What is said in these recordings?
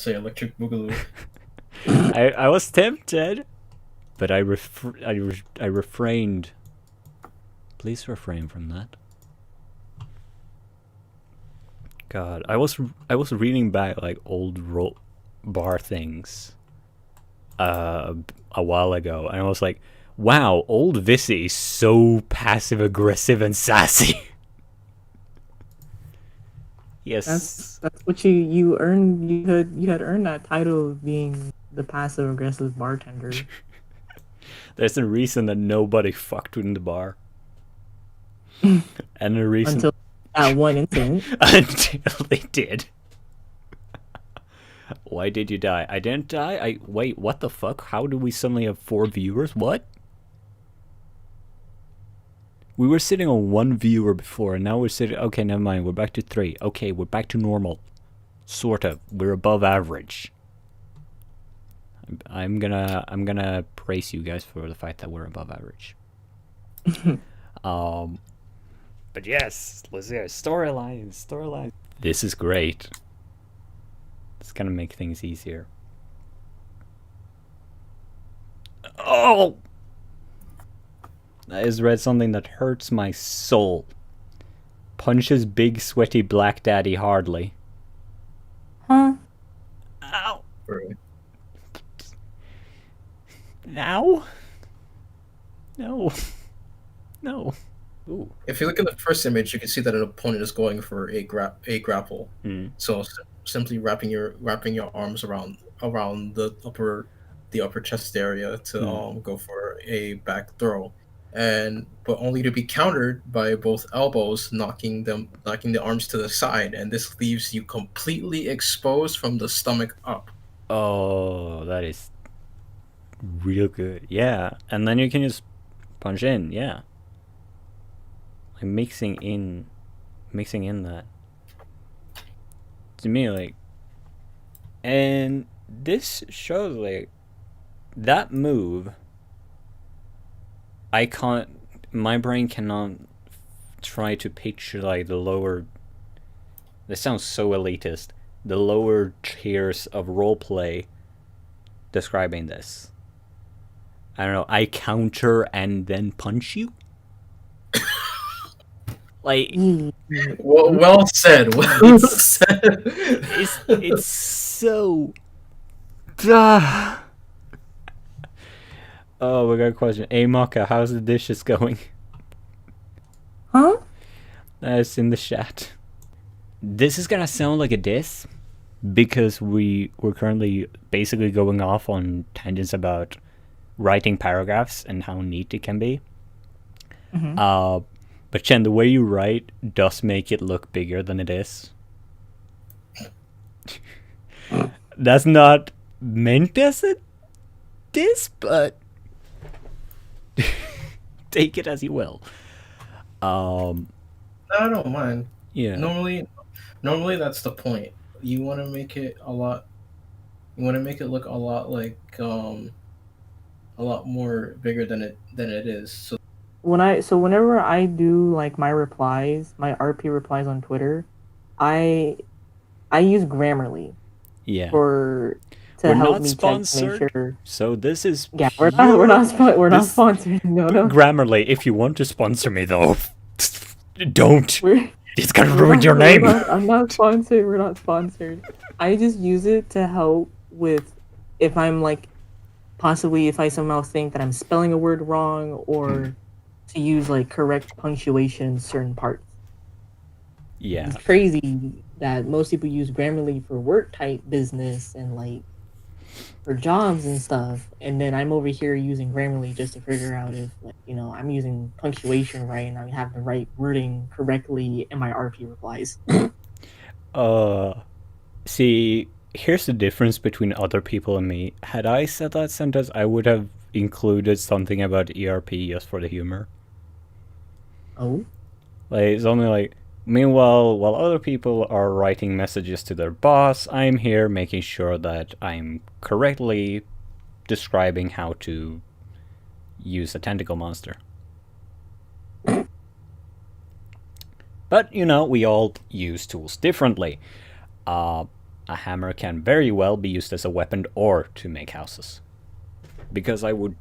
say Electric Boogaloo. I was tempted, but I refrained. Please refrain from that. God, I was reading back like old bar things a while ago, and I was like, wow, old Vissy is so passive aggressive and sassy. Yes. That's what you earned. You had earned that title of being the passive aggressive bartender. There's a reason that nobody fucked in the bar. And a reason until that one incident. until they did. Why did you die? I didn't die. Wait, what the fuck? How do we suddenly have 4 viewers? What? We were sitting on 1 viewer before, and now we're sitting... Okay, never mind. We're back to 3. Okay, we're back to normal. Sort of. We're above average. I'm gonna praise you guys for the fact that we're above average. But yes, let's see. Storyline. This is great. It's gonna make things easier. Oh! I just read something that hurts my soul. Punches big sweaty black daddy hardly. Huh? Ow! Right. Now? No. No. Ooh. If you look at the first image, you can see that an opponent is going for a grapple. So simply wrapping your arms around the upper chest area to go for a back throw, but only to be countered by both elbows knocking the arms to the side, and this leaves you completely exposed from the stomach up. Oh, that is real good. Yeah, and then you can just punch in. Yeah. Like mixing in that. To me, like, and this shows like that move. My brain cannot try to picture like the lower. This sounds so elitist. The lower tiers of roleplay describing this. I don't know. I counter and then punch you. Like, well said. Well said. It's so. Oh, we got a question. Hey, Maka, how's the dishes going? Huh? That's in the chat. This is gonna sound like a diss because we're currently basically going off on tangents about writing paragraphs and how neat it can be. Mm-hmm. But Chen, the way you write does make it look bigger than it is. That's not meant as a diss, but take it as you will. I don't mind. Yeah. Normally that's the point. You want to make it look a lot like a lot more bigger than it is. So Whenever I do like my replies, my RP replies on Twitter, I use Grammarly. Yeah. To we're help not me sponsored, check to make sure. So this is we're not sponsored. No. Grammarly, if you want to sponsor me though, don't. We're It's gonna ruin your name. I'm not sponsored. We're not sponsored. I just use it to help with if I'm like possibly if I somehow think that I'm spelling a word wrong or to use like correct punctuation in certain parts. Yeah. It's crazy that most people use Grammarly for work type business and like for jobs and stuff, and then I'm over here using Grammarly just to figure out if like, I'm using punctuation right and I have the right wording correctly in my RP replies. See, here's the difference between other people and me. Had I said that sentence, I would have included something about ERP just for the humor. Oh? Like, it's only like, meanwhile, while other people are writing messages to their boss, I'm here making sure that I'm correctly describing how to use a tentacle monster. But, we all use tools differently. I a hammer can very well be used as a weapon or to make houses. Because I would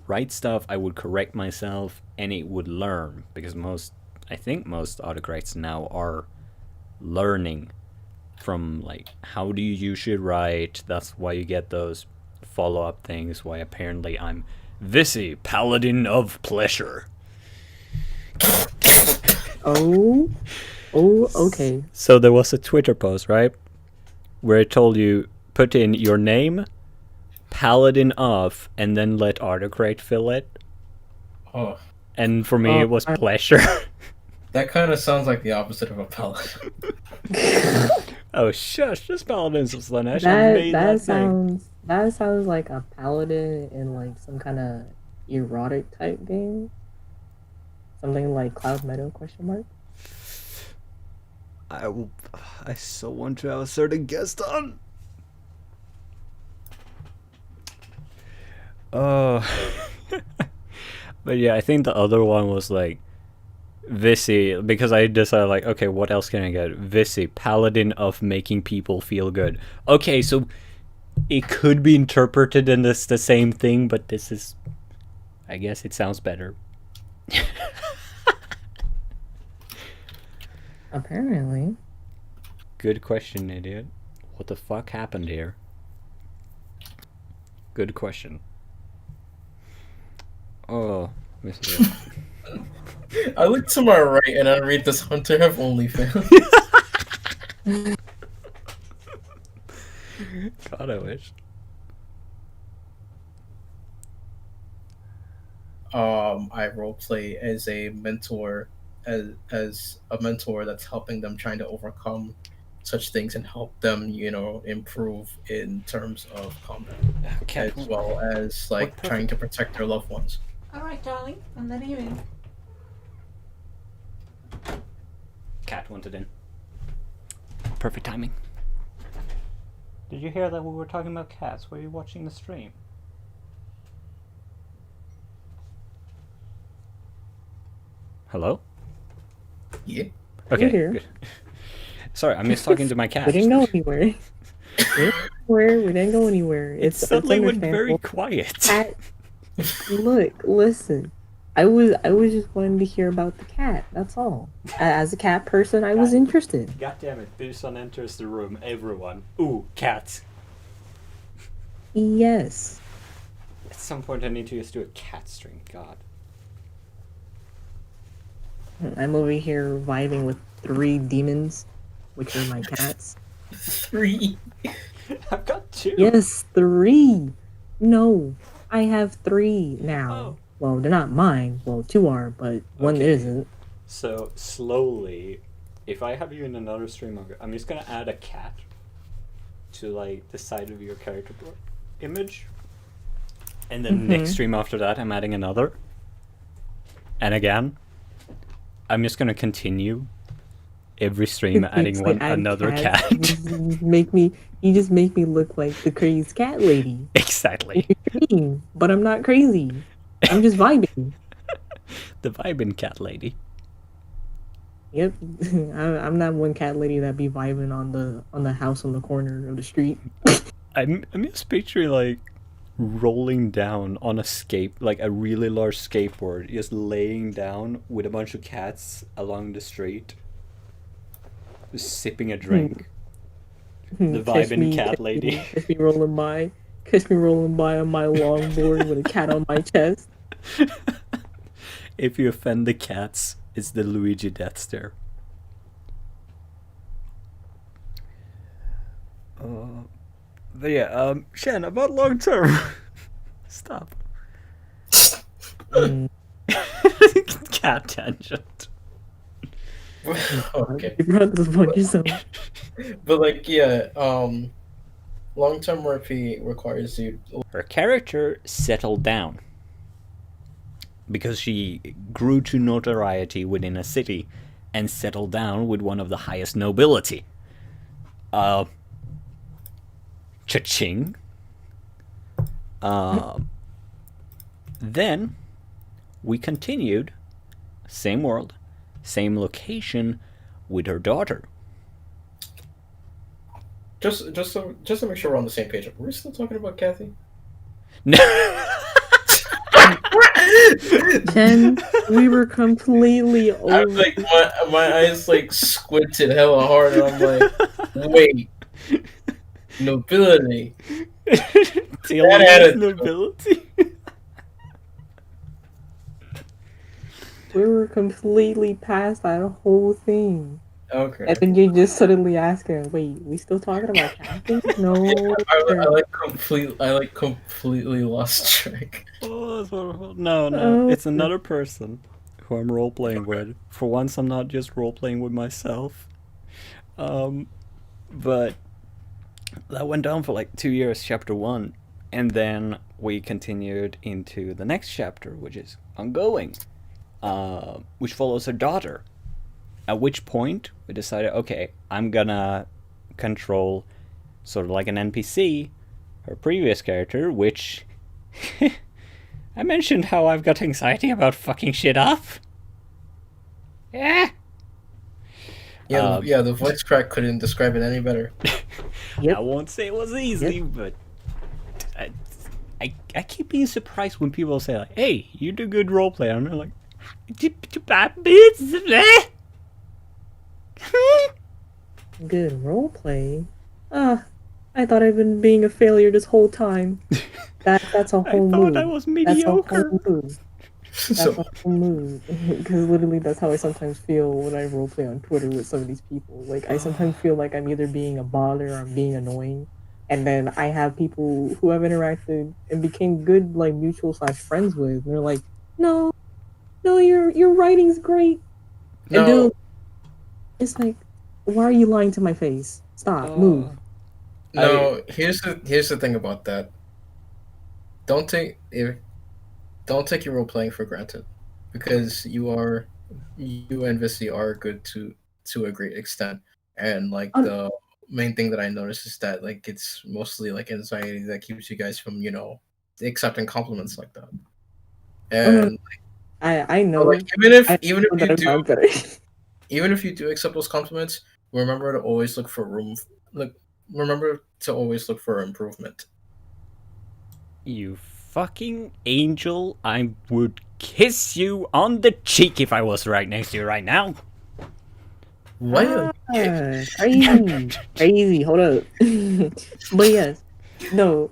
write stuff, I would correct myself, and it would learn. Because I think most autocorrects now are learning from, like, how do you usually write. That's why you get those follow-up things, why apparently I'm Visi, Paladin of Pleasure. Oh, okay. So there was a Twitter post, right, where it told you put in your name, Paladin of, and then let autocorrect fill it. Oh, And for me, it was pleasure. that kind of sounds like the opposite of a paladin. Oh shush! This Paladin's of Slaanesh. That sounds like a paladin in like some kind of erotic type game. Something like Cloud Meadow ? I so want to have a certain guest on. Oh. But yeah, I think the other one was like Visi, because I decided like, okay, what else can I get? Visi, Paladin of making people feel good. Okay, so it could be interpreted in the same thing, but this is, I guess it sounds better. Apparently. Good question, idiot. What the fuck happened here? Good question. Oh, missed it. I look to my right and I read, does Hunter have OnlyFans? God, I wish. I roleplay as a mentor, as a mentor that's helping them trying to overcome such things and help them, improve in terms of combat, as well as like trying to protect their loved ones. All right, darling, I'm letting you in. Cat wanted in. Perfect timing. Did you hear that we were talking about cats? Were you watching the stream? Hello? Yeah. Okay, here. good. Sorry, I missed talking to my cat. We didn't go anywhere. We didn't go anywhere. It suddenly went very quiet. Look, listen. I was just wanting to hear about the cat. That's all. As a cat person, I was interested. God damn it! Busan enters the room. Everyone. Ooh, cat. Yes. At some point, I need to just do a cat stream. God. I'm over here vibing with 3 demons, which are my cats. 3. I've got 2. Yes, 3. No, I have 3 now. Oh. Well, they're not mine. Well, 2 are, but one Okay. isn't. So slowly, if I have you in another stream, I'm just gonna add a cat to like the side of your character image, and then next stream after that, I'm adding another, and again, I'm just gonna continue every stream adding another cat. You just make me look like the crazy cat lady. Exactly. But I'm not crazy. I'm just vibing. The vibing cat lady. Yep, I'm that one cat lady that be vibing on the house on the corner of the street. I'm just picturing like rolling down on like a really large skateboard, just laying down with a bunch of cats along the street, just sipping a drink. The vibing cat lady. Catch me rolling by on my longboard with a cat on my chest. If you offend the cats, it's the Luigi death stare. But yeah, Shen, about long term. Stop. Cat tangent. Okay. You brought this upon yourself. But like, yeah, long-term RP requires you. Her character settled down because she grew to notoriety within a city and settled down with one of the highest nobility. Cha-ching. Then we continued, same world, same location, with her daughter. to make sure we're on the same page. We're still talking about Kathy. No. Ken, we were completely I'm over. like my eyes like squinted hella hard, and I'm like, wait, nobility. Taylor's nobility. We were completely past that whole thing. Okay. And then you just suddenly ask him, wait, we still talking about Kathy? No. I completely lost track. Oh, that's wonderful. No, Oh. it's another person who I'm role playing with. For once, I'm not just role playing with myself. But that went on for like 2 years, chapter 1, and then we continued into the next chapter, which is ongoing, which follows her daughter. At which point we decided, okay, I'm gonna control sort of like an NPC, her previous character, which I mentioned how I've got anxiety about fucking shit up. Yeah. Yeah, the voice crack couldn't describe it any better. Yep. I won't say it was easy, but I keep being surprised when people say like, "Hey, you do good roleplay." I'm like, Good roleplay? I thought I've been being a failure this whole time. That's a I whole thought move. I was That's a mediocre. whole move. That's So a whole move. Because literally that's how I sometimes feel when I roleplay on Twitter with some of these people. Like, I sometimes feel like I'm either being a bother or I'm being annoying. And then I have people who I've interacted and became good, like, mutual/friends with. And they're like, no, your writing's great. And no, dude, it's like, why are you lying to my face? Stop, move. no. Here's the thing about that. Don't take your role playing for granted, because you and Vissy are good to a great extent, and like the main thing that I noticed is that like it's mostly like anxiety that keeps you guys from accepting compliments like that. And I know. like I know that I'm not better. even if you do accept those compliments, remember to always look for remember to always look for improvement. You fucking angel! I would kiss you on the cheek if I was right next to you right now. What? Crazy. Hold up. But yes, no.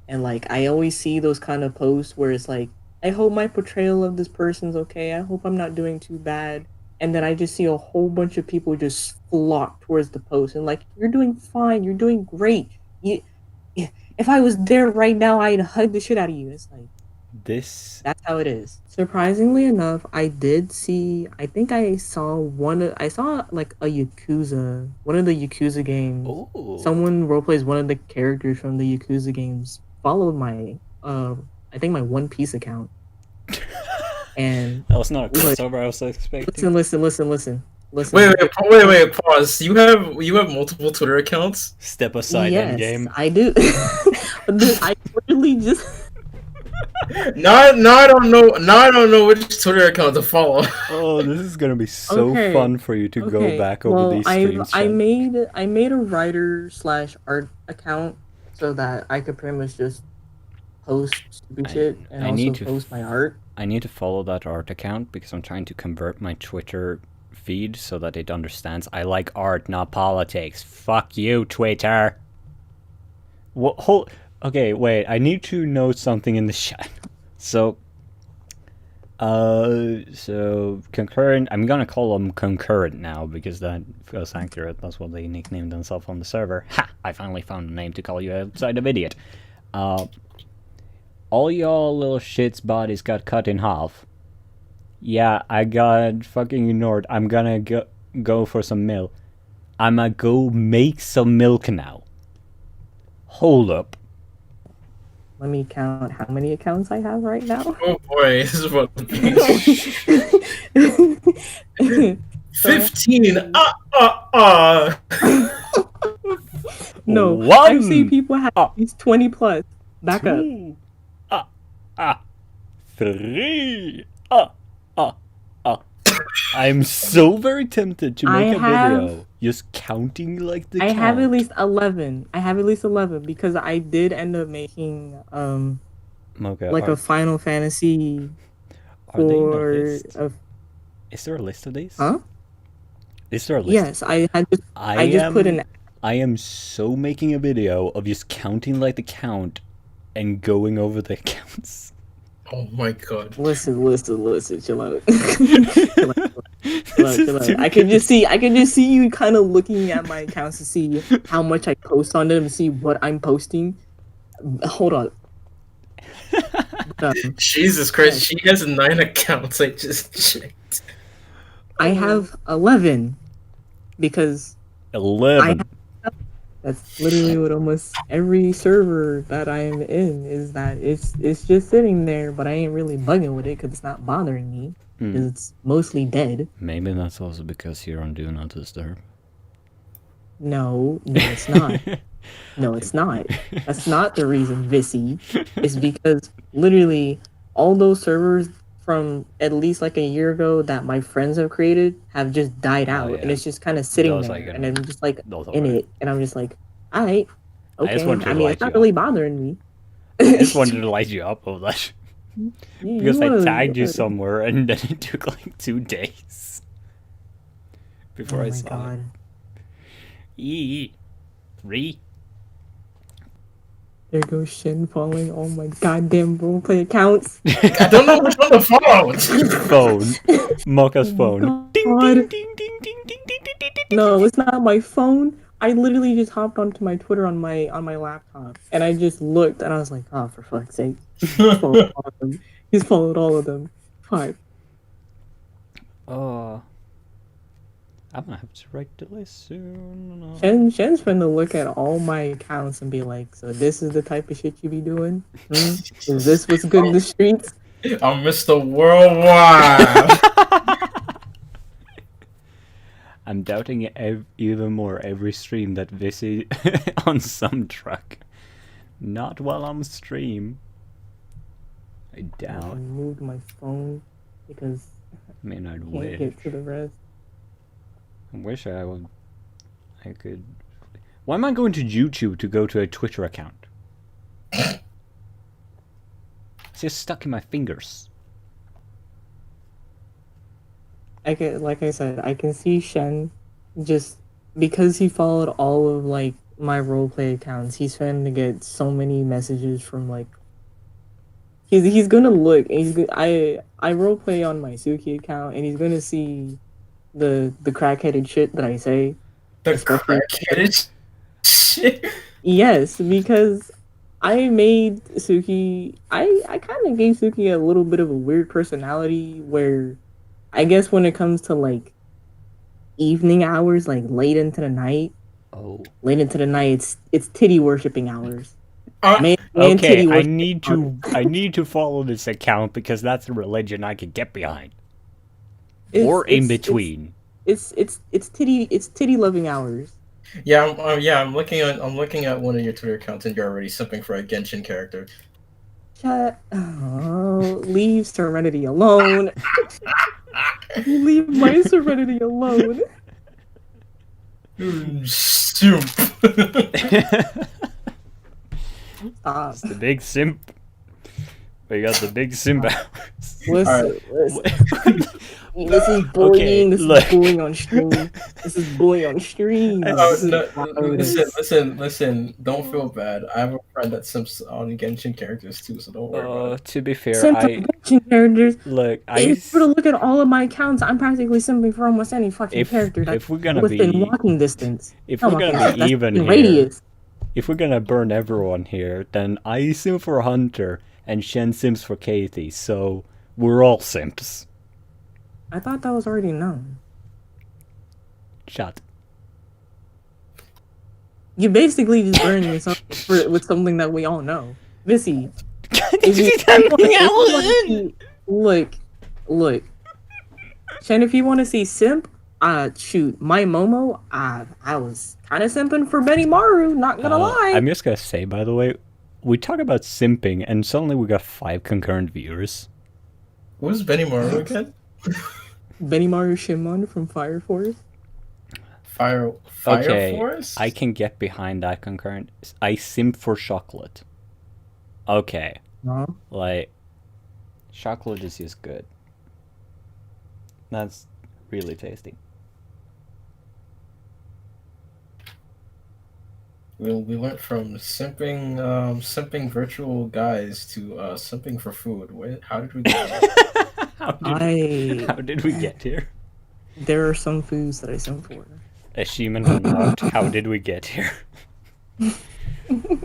And like, I always see those kind of posts where it's like, I hope my portrayal of this person's okay. I hope I'm not doing too bad. And then I just see a whole bunch of people just flock towards the post and like, you're doing fine. You're doing great. If I was there right now, I'd hug the shit out of you. It's like, that's how it is. Surprisingly enough, I think I saw like a Yakuza, one of the Yakuza games. Ooh. Someone roleplays one of the characters from the Yakuza games, followed my, I think my One Piece account. And that was not a crossover I was expecting. Listen. Wait, pause. You have multiple Twitter accounts? Step aside, yes, Endgame. I do. I literally just... Now I don't know which Twitter account to follow. Oh, this is gonna be so fun for you to go back over these streams. I made a writer/art account so that I could pretty much just post stupid shit and also post my art. I need to follow that art account because I'm trying to convert my Twitter feed so that it understands I like art, not politics. Fuck you, Twitter. Okay, wait. I need to know something in the chat. So concurrent. I'm gonna call them concurrent now because that feels accurate. That's what they nicknamed themselves on the server. Ha! I finally found a name to call you outside of idiot. All y'all little shits bodies got cut in half. Yeah, I got fucking ignored. I'm gonna go for some milk. I'ma go make some milk now. Hold up. Let me count how many accounts I have right now. Oh boy, this is about to be 15. No, One. I've seen people have at least 20 plus. Back up. 3. I'm so very tempted to make a video just counting like the I count. have at least 11. I have at least 11 because I did end up making Okay, like a Final Fantasy are they in a for list? a, Is there a list of these? huh? Is there a list? Yes, I just put an I am so making a video of just counting like the count and going over the accounts. Oh my god. listen, chill out. This is too I can just see you kind of looking at my accounts to see how much I post on them and see what I'm posting. Hold on. Jesus Christ, she has 9 accounts. I just checked. I have 11 because 11. that's literally what almost every server that I am in is. That it's just sitting there, but I ain't really bugging with it because it's not bothering me. Because it's mostly dead. Maybe that's also because you're on Do Not Disturb. No, it's not. No, it's not. That's not the reason, Vissy. It's because literally all those servers from at least like a year ago that my friends have created have just died out, yeah. and it's just kind of sitting Those, there, like, and I'm just like those in are- it, and I'm just like, all right, okay. just wanted to I mean, light it's not you really bothering me. I just wanted to light you up of that. Yeah, Because I was- tagged you was- somewhere and then it took like 2 days before Oh I my saw god. it. Re. There goes Shin falling. Oh my goddamn roleplay accounts. I don't know which one to follow. Phone. Mocha's phone. God. Ding, ding, ding, ding, ding, ding, ding, ding, ding, ding. No, it's not my phone. I literally just hopped onto my Twitter on my laptop, and I just looked, and I was like, "Oh, for fuck's sake!" He's followed all of them. He's followed all of them. Fuck. I'm gonna have to write the list soon. Shen's finna look at all my accounts and be like, "So this is the type of shit you be doing? Hmm? Is this what's good in the streets?" I'm Mr. Worldwide. I'm doubting even more every stream that Vissy on some truck. Not while I'm stream. I I doubt. moved my phone because I mean, I'd I can't wish. get to the rest. I wish I could. Why am I going to YouTube to go to a Twitter account? It's just stuck in my fingers. Like I said, I can see Shen just because he followed all of like my roleplay accounts. He's trying to get so many messages from like. He's gonna look. And I roleplay on my Suki account, and he's gonna see the crackheaded shit that I say. The crackheaded shit. Yes, because I made Suki. I kind of gave Suki a little bit of a weird personality where, I guess when it comes to like evening hours, like late into the night, it's titty worshipping hours. Man Okay, titty I worshipping need to follow this account because that's a religion I can get behind. It's- Or in it's- between. It's titty loving hours. Yeah, I'm looking at one of your Twitter accounts, and you're already simping for a Genshin character. Leave Serenity alone. Leave my Serenity alone. Soup. Stop. The big simp. We got the big simp hours. Listen. This is bullying. This look. is bullying on stream. This is bullying on stream. Oh, This is no, violence. listen. Don't feel bad. I have a friend that simps on Genshin characters too, so don't worry about it. To be fair, Simping characters. If you were to look at all of my accounts, I'm practically simping for almost any fucking character that's if we're gonna within be walking distance. if Not we're walking gonna distance, be that's even in here, radius. if we're gonna burn everyone here, then I sim for Hunter and Shen sims for Katie, so we're all simps. I thought that was already known. Shut. You basically just burned yourself with something that we all know. Vissy, look. Shen, if you want to see simp, shoot, my Momo, I was kind of simping for Benny Maru, not gonna lie. I'm just gonna say, by the way, we talk about simping, and suddenly we got 5 concurrent viewers. Who's Benny Maru again? Benny Maru Shimon from Fire Force. Fire Okay, Forest? I can get behind that concurrent. I simp for chocolate. Okay, No. like chocolate is just good. That's really tasty. We went from simping virtual guys to simping for food. How did we get here? How did we get here? There are some foods that I simp for. Achievement unlocked. How did we get here?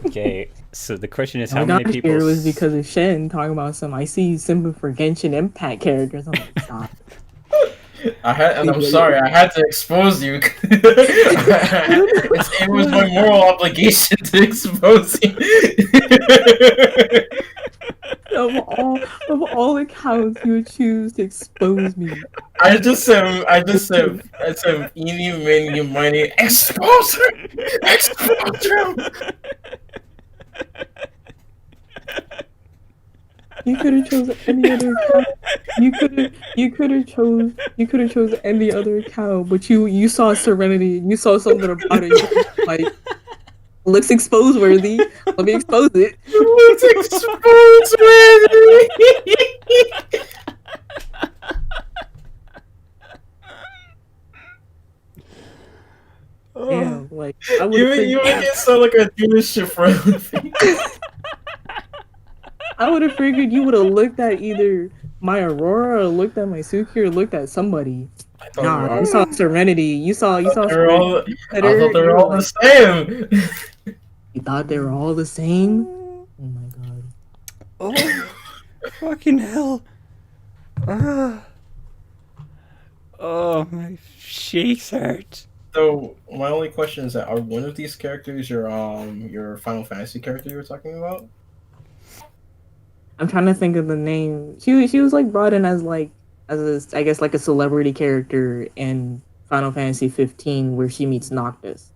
Okay, so the question is, how many people? Here was because of Shen talking about some. I see you simping for Genshin Impact characters. I'm like, stop. I'm sorry, I had to expose you. It was my moral obligation to expose you. Of all accounts, you would choose to expose me. I said, eeny, meeny, miny, expose him! Expose him! You could have chosen any other account. You could have chose any other account, but you saw Serenity. You saw something about it. Like, looks expose worthy. Let me expose it. Looks expose worthy. Damn, like I would. You make it sound like I do this shit for everything. I would have figured you would have looked at either my Aurora, or looked at my Suki, or looked at somebody. Nah, you saw Serenity. You saw. I thought they were all the same. You thought they were all the same? Oh my god. Oh, fucking hell. Oh, my cheeks hurt. So my only question is that are one of these characters your Final Fantasy character you were talking about? I'm trying to think of the name. She was like brought in as I guess like a celebrity character in Final Fantasy 15 where she meets Noctis.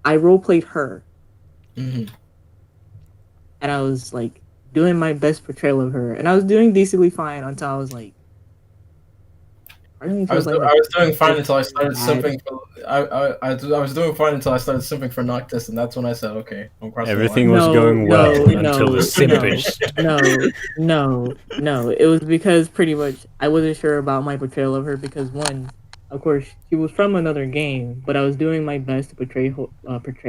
I roleplayed her. Mm-hmm. And I was like doing my best portrayal of her, and I was doing decently fine until I was like, I was doing fine until I started simping. I was doing fine until I started simping for Noctis, and that's when I said, "Okay, I'm crossing Everything the line." was going well until the simpage. No. It was because pretty much I wasn't sure about my portrayal of her because one, of course, she was from another game, but I was doing my best to portray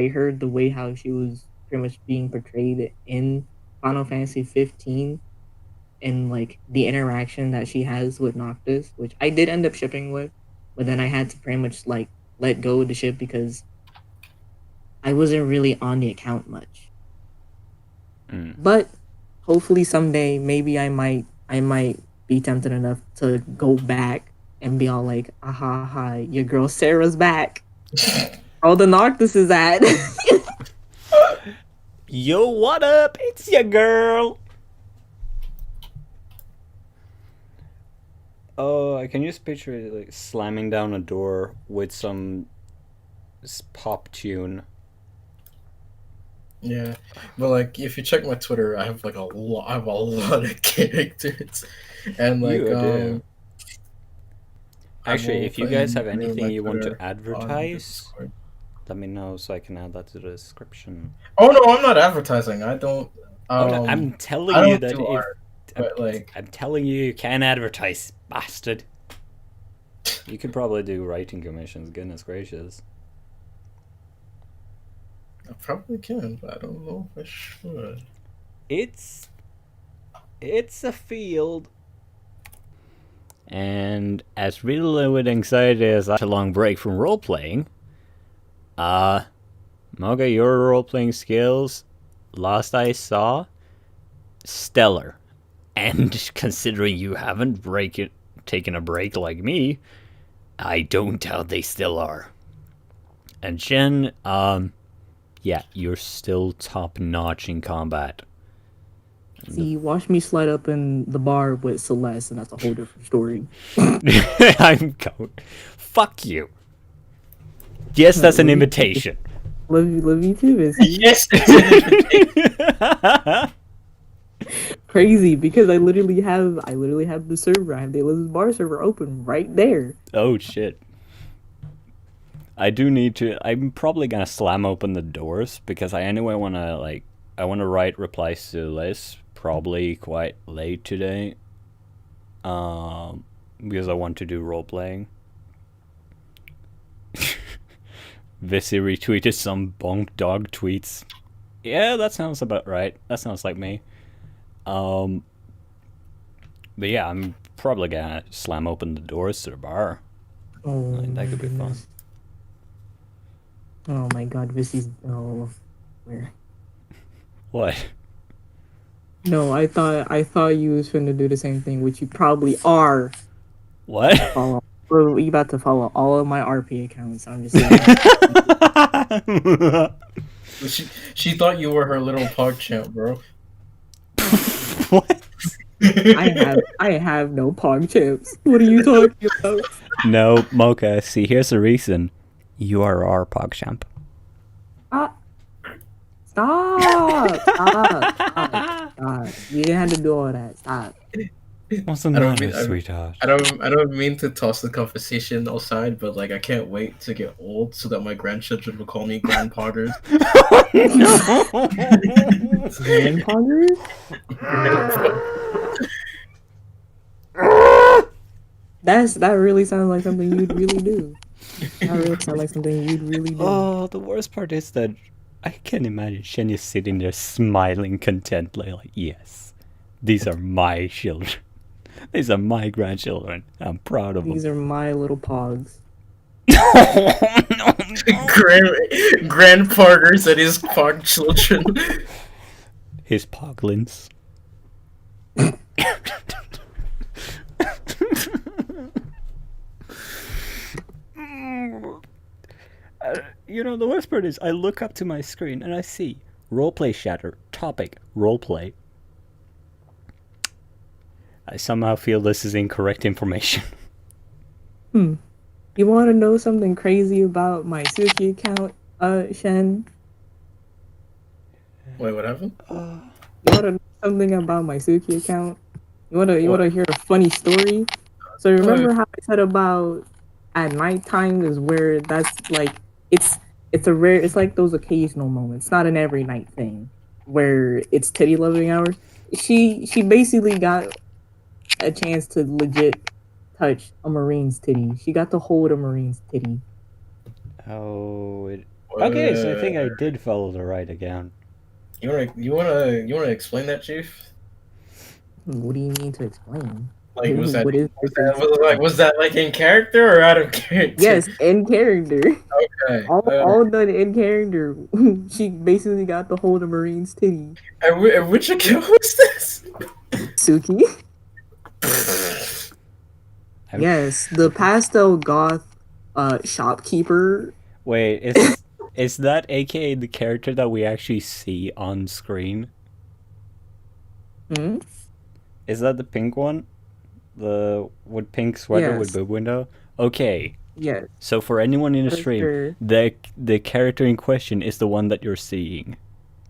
her the way how she was pretty much being portrayed in Final Fantasy 15. And like the interaction that she has with Noctis, which I did end up shipping with, but then I had to pretty much like let go of the ship because I wasn't really on the account much. But hopefully someday, maybe I might be tempted enough to go back and be all like, aha, your girl Sarah's back. All the Noctis is at. Yo, what up? It's your girl. Oh, I can just picture it like slamming down a door with some pop tune. Yeah, but like if you check my Twitter, I have like a lot of characters, and like Actually, if you guys have anything you want to advertise, let me know so I can add that to the description. Oh no, I'm not advertising. I don't. I'm telling you that if art, but like I'm telling you can advertise, bastard. You could probably do writing commissions. Goodness gracious. I probably can, but I don't know if I should. It's a field. And as riddled with anxiety as a long break from role playing, Moga, your role playing skills, last I saw, stellar. And considering you haven't taken a break like me, I don't doubt they still are. And Jen, yeah, you're still top notch in combat. See, watch me slide up in the bar with Celeste, and that's a whole different story. I'm going. Fuck you. Yes, that's an invitation. Love you too, Missy. Yes. Crazy because I literally have the server. I have the Elizabeth Bar server open right there. Oh shit. I do need to. I'm probably gonna slam open the doors because I anyway wanna I wanna write replies to Liz probably quite late today. Because I want to do role playing. Vissy retweeted some bonk dog tweets. Yeah, that sounds about right. That sounds like me. But yeah, I'm probably gonna slam open the doors to the bar. Oh, That could be fun. Oh my god, Vissy's. Oh, where? What? No, I thought you was finna do the same thing, which you probably are. What? Follow. Bro, you about to follow all of my RP accounts. I'm just saying. She thought you were her little pog champ, bro. What? I have no pog chips. What are you talking about? No, Mocha, see, here's the reason. You are our PogChamp. Stop! You didn't have to do all that. Stop. What's the I don't matter, mean- sweetheart? I don't mean to toss the conversation aside, but like I can't wait to get old so that my grandchildren will call me grandpoggers. Grandpoggers? That really sounds like something you'd really do. That really sounds like something you'd really do. Oh, the worst part is that I can imagine Shenya sitting there smiling contently, like, yes, these are my children. These are my grandchildren. I'm proud of them. These are my little pogs. Grandpoggers and his pog children. His poglins. You know, the worst part is I look up to my screen and I see roleplay shatter, topic, roleplay. I somehow feel this is incorrect information. You want to know something crazy about my Suki account, Shen? Wait, what happened? You want to know something about my Suki account? You want to hear a funny story? So remember how I said about at nighttime is where that's like it's like those occasional moments, not an every night thing, where it's titty loving hours. She basically got a chance to legit touch a Marine's titty. She got to hold a Marine's titty. Oh, okay, so I think I did follow the right account. You wanna explain that, Chief? What do you mean to explain? Like, was What is that like in character or out of character? Yes, in character. Okay. All done in character. She basically got to hold a Marine's titty. And which account was this? Suki. Yes, the pastel goth shopkeeper. Wait, is that aka the character that we actually see on screen? Hmm? Is that the pink one? The with pink sweater with Yes. boob window? Okay. Yes. So for anyone in the For stream, sure. the character in question is the one that you're seeing,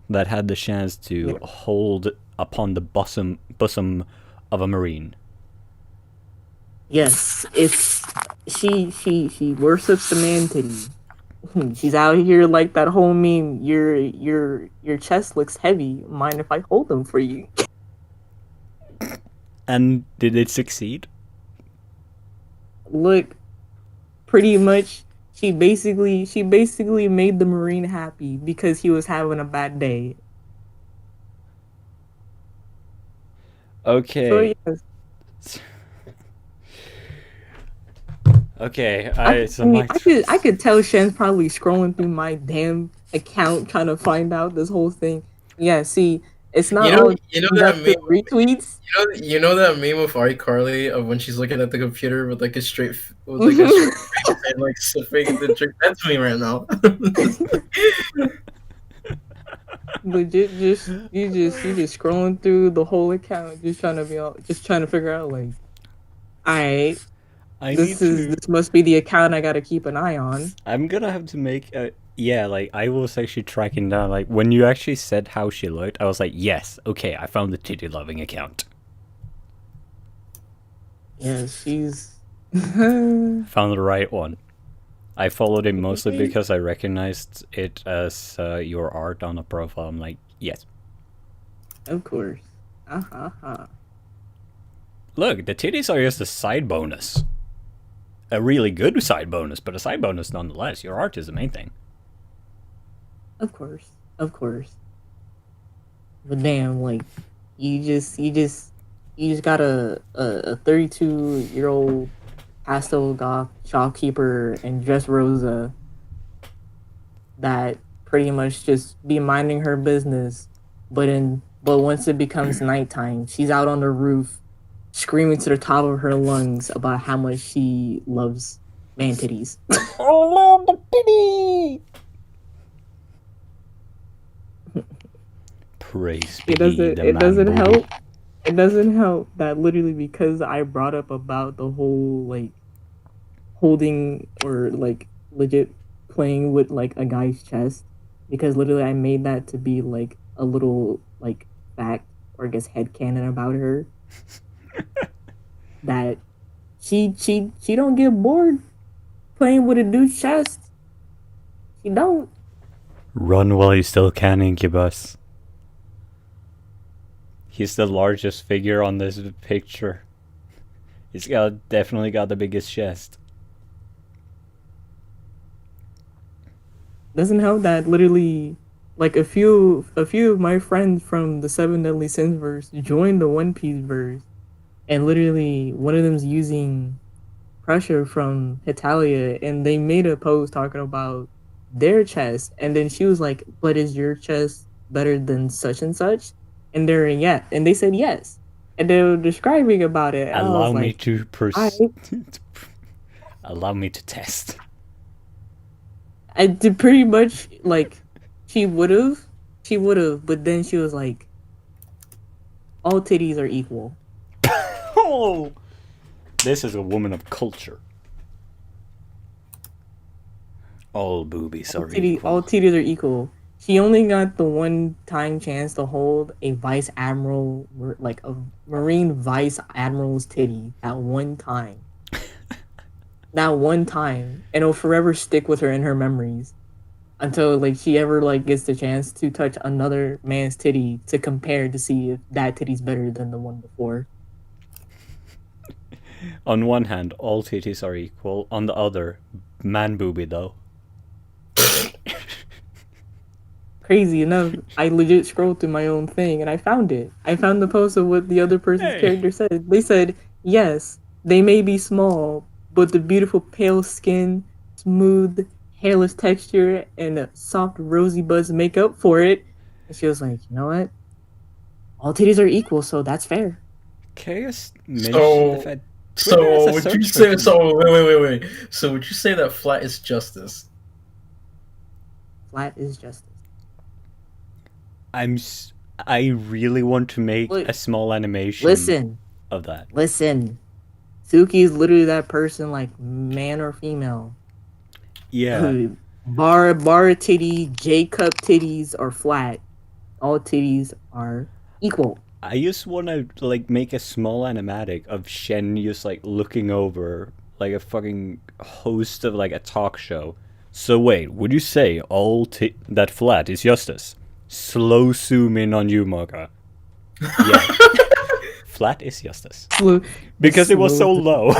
that had the chance to hold upon the bosom of a marine. Yes, it's she worships the man titty. She's out here like that whole meme. Your chest looks heavy. Mind if I hold them for you? And did it succeed? Look, pretty much she basically made the Marine happy because he was having a bad day. Okay. So yes, Okay. I could tell Shen's probably scrolling through my damn account trying to find out this whole thing. Yeah, see, it's not all you know that meme. retweets. You know that meme of iCarly of when she's looking at the computer with like a straight face and like sipping the drink. That's me right now. Legit, you just scrolling through the whole account, just trying to figure out like, alright, this must be the account I gotta keep an eye on. I'm gonna have to make a. Yeah, like, I was actually tracking down, like, when you actually said how she looked, I was like, yes, okay, I found the titty-loving account. Yeah, she's. Found the right one. I followed it mostly because I recognized it as your art on a profile. I'm like, yes. Of course. Look, the titties are just a side bonus. A really good side bonus, but a side bonus nonetheless. Your art is the main thing. Of course. But damn, like, you just got a 32-year-old pastel goth shopkeeper and Dressrosa that pretty much just be minding her business, but once it becomes nighttime, she's out on the roof screaming to the top of her lungs about how much she loves man titties. Oh, love the titty! Praise be It doesn't help that literally because I brought up about the whole like holding or like legit playing with like a guy's chest, because literally I made that to be like a little like fact or I guess headcanon about her. That she don't get bored playing with a dude's chest. She don't. Run while you still can, Incubus. He's the largest figure on this picture. He's definitely got the biggest chest. Doesn't help that literally like a few of my friends from the Seven Deadly Sins verse joined the One Piece verse, and literally one of them's using pressure from Hetalia, and they made a post talking about their chest, and then she was like, "But is your chest better than such and such?" And they said yes, and they were describing about it. Allow me to allow me to test. I did pretty much like she would have, but then she was like, "All titties are equal." Oh, this is a woman of culture. All boobies are equal. All titties are equal. She only got the one-time chance to hold a vice admiral, like a marine vice admiral's titty at one time. That one time, and it'll forever stick with her in her memories until like she ever like gets the chance to touch another man's titty to compare to see if that titty's better than the one before. On one hand, all titties are equal. On the other, man booby though. Crazy enough, I legit scrolled through my own thing and I found it. I found the post of what the other person's character said. They said, yes, they may be small, but the beautiful pale skin, smooth, hairless texture, and soft rosy buds make up for it. And she was like, you know what? All titties are equal, so that's fair. Chaos mentioned the fact. So would you say? So wait. So would you say that flat is justice? Flat is justice. I really want to make a small animation. Of that. Listen. Suki is literally that person, like man or female. Yeah. Bar titty, J cup titties are flat. All titties are equal. I just want to like make a small animatic of Shen just like looking over like a fucking host of like a talk show. So wait, would you say that flat is justice? Slow zoom in on you, Mocha. Yeah. Flat is justice. Because it was so low.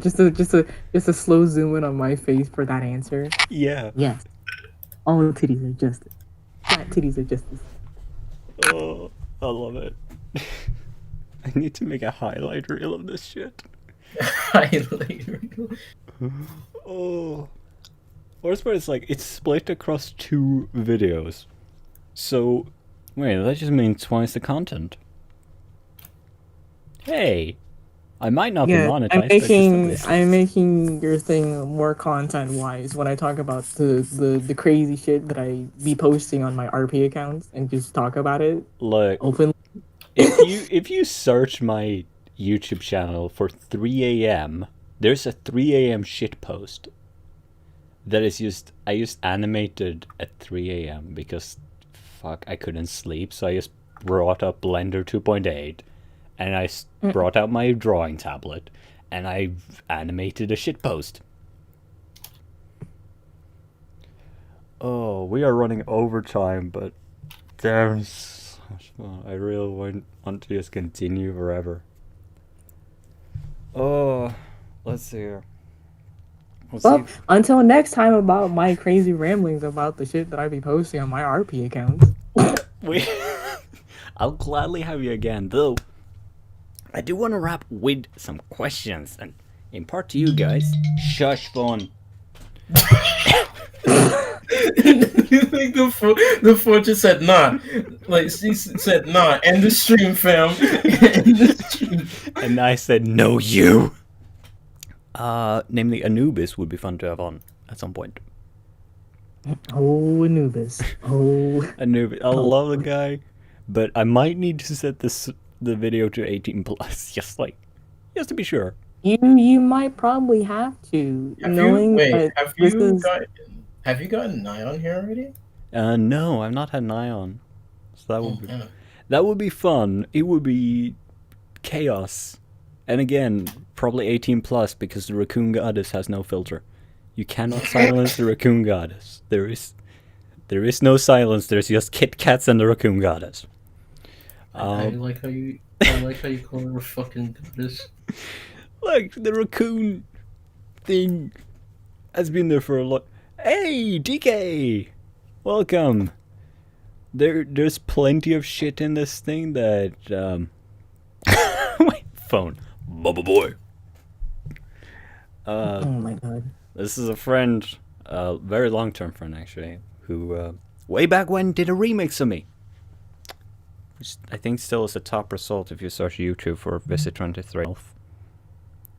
just a slow zoom in on my face for that answer. Yeah. Yes. All titties are justice. Flat titties are justice. Oh, I love it. I need to make a highlight reel of this shit. Highlight reel? Oh. Worst part is like it's split across 2 videos. So wait, that just means twice the content. Hey, I might not be monetized. I'm making your thing more content wise when I talk about the crazy shit that I be posting on my RP accounts and just talk about it. Look, openly. If you search my YouTube channel for 3 a.m., there's a 3 a.m. shit post. That is I just animated at 3 a.m. because fuck, I couldn't sleep, so I just brought up Blender 2.8 and I brought out my drawing tablet and I animated a shit post. Oh, we are running overtime, but damn, it's so much fun. I really want to just continue forever. Oh, let's see here. Well, until next time about my crazy ramblings about the shit that I be posting on my RP accounts. I'll gladly have you again, though. I do want to wrap with some questions and impart to you guys. Shush, phone. Like the phone just said nah. Like she said nah. End the stream, fam. End the stream. And I said no, you. Namely Anubis would be fun to have on at some point. Oh, Anubis. Oh, Anubis. I love the guy, but I might need to set the video to 18 plus, just to be sure. you might probably have to. Have you gotten Nyan here already? No, I've not had Nyan, so that would be fun. It would be chaos, and again, probably 18 plus because the Raccoon Goddess has no filter. You cannot silence the Raccoon Goddess. There is no silence. There's just Kit Kats and the Raccoon Goddess. I like how you call her a fucking goddess. Like the raccoon thing has been there for a lot. Hey, DK, welcome. There's plenty of shit in this thing that wait, phone, Bubba boy. Oh my god. This is a friend, very long-term friend actually, who way back when did a remix of me. Which I think still is the top result if you search YouTube for Visit 23.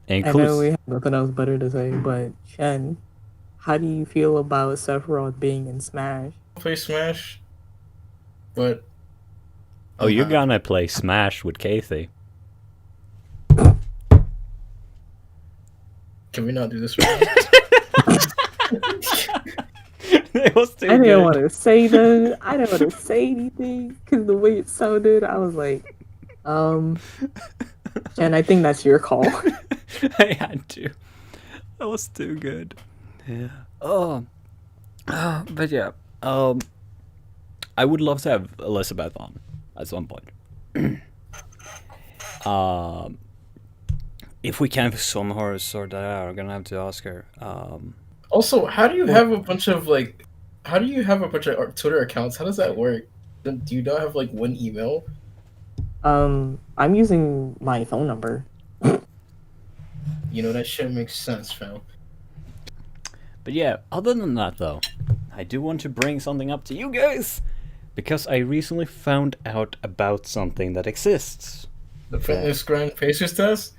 I know we have nothing else better to say, but Shen, how do you feel about Sephiroth being in Smash? Play Smash, but oh, you're gonna play Smash with Kathy. Can we not do this right It was too I didn't good. want to say that. I didn't want to say anything because the way it sounded, I was like, Jen, I think that's your call. I had to. That was too good. Yeah. But yeah. I would love to have Elizabeth on at some point. If we can somehow sort that out, I'm gonna have to ask her. Also, how do you have a bunch of Twitter accounts? How does that work? Do you not have like one email? I'm using my phone number. You know, that shit makes sense, fam. But yeah, other than that though, I do want to bring something up to you guys because I recently found out about something that exists. The Fitness Grand Pacers test?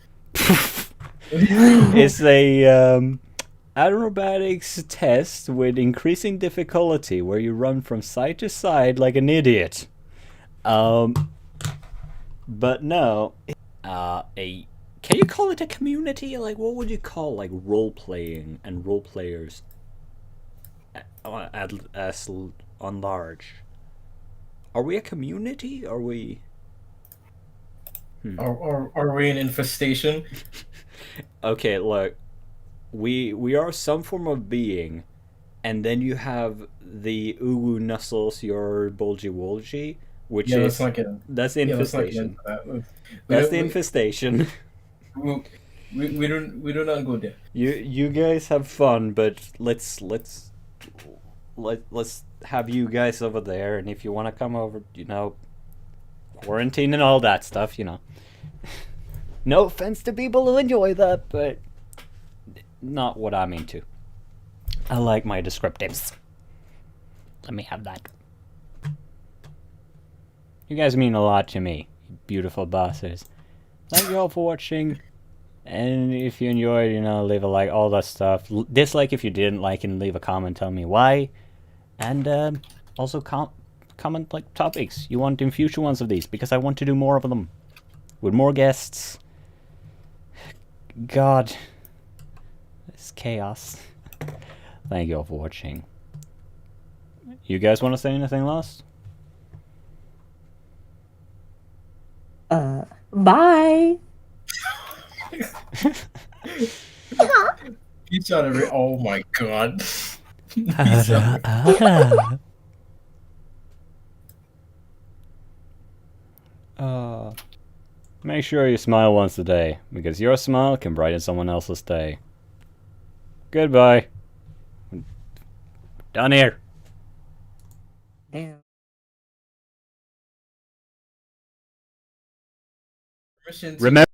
It's a aerobatics test with increasing difficulty where you run from side to side like an idiot. But no, can you call it a community? Like, what would you call like role playing and role players as on large? Are we a community? Are we? Are we an infestation? Okay, look, we are some form of being, and then you have the Uwu Nussels, your Bolgi Wolgi, which is that's the infestation. That's the infestation. We do not go there. You guys have fun, but let's have you guys over there, and if you want to come over, quarantine and all that stuff, No offense to people who enjoy that, but not what I'm into. I like my descriptives. Let me have that. You guys mean a lot to me, you beautiful bosses. Thank you all for watching. And if you enjoyed, leave a like, all that stuff. Dislike if you didn't like, and leave a comment, tell me why. And also comment like topics you want in future ones of these, because I want to do more of them with more guests. God, it's chaos. Thank you all for watching. You guys want to say anything last? Bye. Peace out, oh my god. Make sure you smile once a day, because your smile can brighten someone else's day. Goodbye. Down here. Damn. Permission to Remember.